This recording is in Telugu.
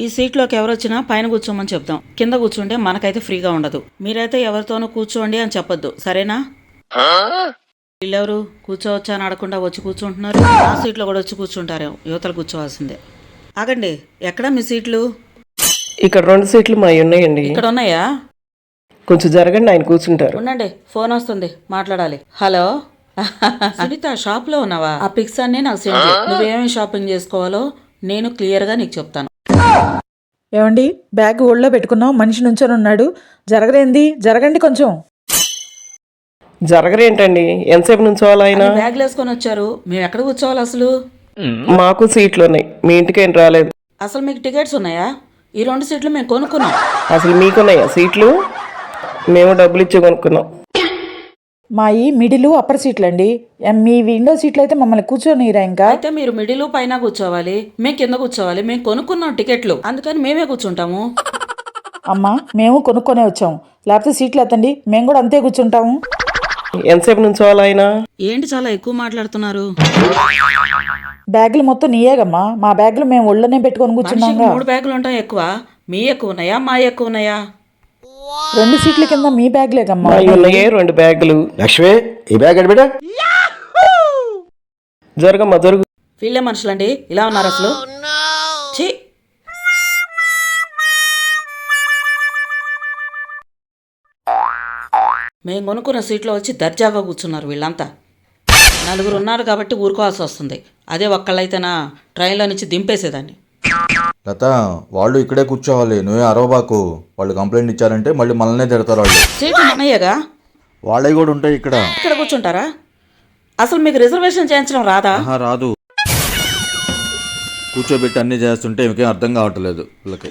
ఈ సీట్లోకి ఎవరొచ్చినా పైన కూర్చోమని చెప్తాం. కింద కూర్చుంటే మనకైతే ఫ్రీగా ఉండదు. మీరైతే ఎవరితోనూ కూర్చోండి అని చెప్పొద్దు, సరేనా? వీళ్ళెవరు కూర్చోవచ్చా అని అడగకుండా వచ్చి కూర్చుంటున్నారు. ఆ సీట్లో కూడా వచ్చి కూర్చుంటారు, యువతలు కూర్చోవాల్సిందే. ఆగండి, ఎక్కడ మీ సీట్లు? ఇక్కడ 2 సీట్లు మా ఉన్నాయండి. ఇక్కడ ఉన్నాయా? కొంచెం జరగండి, ఆయన కూర్చుంటారు. ఉండండి, ఫోన్ వస్తుంది, మాట్లాడాలి. హలో సునీత, షాప్ లో ఉన్నావా? ఆ పిక్స్ అన్ని నాకు సెండ్ చేయి. నువ్వేమేమి షాపింగ్ చేసుకోవాలో నేను క్లియర్ గా నీకు చెప్తాను. ఏమండి, బ్యాగ్ ఒళ్ళో పెట్టుకున్నాం, మనిషి నుంచొని ఉన్నాడు. జరగరేంది? జరగండి కొంచెం. జరగరేంటండి, ఎంతసేపు నుంచోవాలి ఆయన? బ్యాగ్లు వేసుకొని వచ్చారు, మేము ఎక్కడ కూర్చోవాలి అసలు? మాకు సీట్లు ఉన్నాయి, మీ ఇంటికి ఏం రాలేదు. అసలు మీకు టికెట్స్ ఉన్నాయా? ఈ 2 సీట్లు మేము కొనుక్కున్నాం. అసలు మీకున్నాయా సీట్లు? మేము డబ్బులు ఇచ్చి కొనుక్కున్నాం. మా ఈ మిడిల్ అప్పర్ సీట్లు అండి. మీ విండో సీట్లు అయితే మమ్మల్ని కూర్చోనిరా. ఇంకా అయితే మీరు మిడిల్ పైన కూర్చోవాలి, మేము కింద కూర్చోవాలి. మేము కొనుక్కున్నాం టికెట్లు, అందుకని మేమే కూర్చుంటాము. అమ్మా, మేము కొనుక్కొనే వచ్చాం, లేకపోతే సీట్లు ఎత్తండి, మేము కూడా అంతే కూర్చుంటాము. ఎంతసేపు నుంచోవాలి ఆయన? ఏంటి చాలా ఎక్కువ మాట్లాడుతున్నారు? బ్యాగులు మొత్తం నీయేగమ్మా, మా బ్యాగులు మేము ఒళ్ళోనే పెట్టుకొని కూర్చున్నాం. 3 బ్యాగులు ఉంటాయి ఎక్కువ. మీ ఎక్కువ ఉన్నాయా, మా ఎక్కువ ఉన్నాయా? 2 సీట్ల కింద మీ బ్యాగులేగమ్మా. ఉన్నాయే 2 బ్యాగులు. లక్ష్మి, ఈ బ్యాగ్ అడిబిడా జరగమ్మా, జరుగు. వీళ్ళే మనుషులండి, ఇలా ఉన్నారు అసలు. ఛీ, మేము కొనుక్కున్న సీట్లో వచ్చి దర్జాగా కూర్చున్నారు వీళ్ళంతా. 4 ఉన్నారు కాబట్టి ఊరుకోవాల్సి వస్తుంది. అదే ఒక్కళ్ళైతేనా ట్రైన్లో నుంచి దింపేసేదాన్ని. లత, వాళ్ళు ఇక్కడే కూర్చోవాలి, నువ్వే అరవబాకు. వాళ్ళు కంప్లైంట్ ఇచ్చారంటే మళ్ళీ మనల్నే తిడతారు వాళ్ళు. సీట్లు ఉన్నాయేగా, వాళ్ళవి కూడా ఉంటాయి ఇక్కడ. ఇక్కడ కూర్చుంటారా? అసలు మీకు రిజర్వేషన్ చేయించడం రాదా? రాదు. కూర్చోబెట్టి అన్నీ చేస్తుంటే ఇంకేం అర్థం కావట్లేదు వీళ్ళకి.